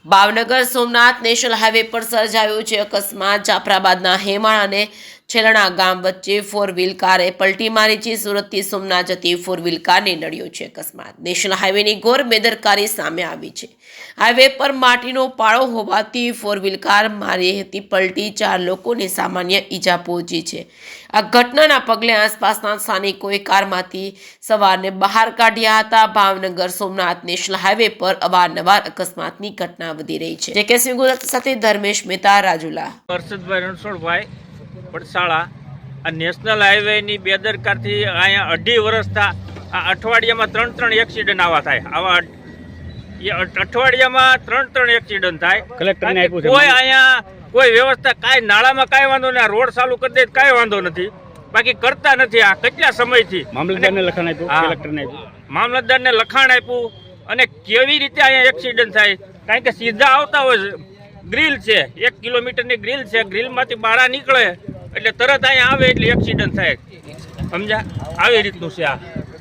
Bhavnagar Somnath national highway પર સર્જાયો છે અકસ્માત। જાફરાબાદના હેમાળ અને છેલણા ગામ વચ્ચે ફોર વ્હીલ કારે પલટી મારી છે। સુરતથી સોમનાથ જતી ફોર વ્હીલ કારને નડ્યો છે અકસ્માત। નેશનલ હાઈવેની ઘોર બેદરકારી સામે આવી છે। હાઈવે પર માટીનો પાળો હોવાથી ફોર વ્હીલ કાર મારી હતી પલટી। 4 લોકોને સામાન્ય ઈજા પહોંચી છે। આ ઘટનાના પગલે આસપાસના સ્થાનિકોએ કારમાંથી સવારને બહાર કાઢ્યા હતા। ભાવનગર સોમનાથ નેશનલ હાઈવે પર અવારનવાર અકસ્માતની ઘટના વધી રહી છે। જે કેસમી ગુજરાત સાથે ધર્મેશ મહેતા, રાજુલા। હર્ષદભાઈ રણછોડભાઈ પડસાળા। આ નેશનલ હાઈવેની બેદરકારથી અહીંયા 2.5 વર્ષથી આ અઠવાડિયામાં 3 એક્સિડન્ટ આવા થાય। આવા અઠવાડિયામાં 3 એક્સિડન્ટ થાય। કલેક્ટરને આપ્યું છે કોઈ અહીંયા કોઈ વ્યવસ્થા કાંઈ નાળામાં કાંઈ વાંધો નહીં, રોડ ચાલુ કરી દે કાંઈ વાંધો નથી, બાકી કરતા નથી। આ કેટલા સમયથી મામલતદારને લખાણ આપ્યું, કલેક્ટરને આપ્યું, મામલતદારને લખાણ આપ્યું અને કેવી રીતે અહીંયા એક્સિડન્ટ થાય? કારણ કે સીધા આવતા હોય, ગ્રીલ છે 1 કિલોમીટરની ગ્રીલ છે, ગ્રીલમાંથી બહાર નીકળે એટલે તરત અહીંયા આવે એટલે એક્સિડન્ટ થાય, સમજ્યા? આવી રીતનું છે આ।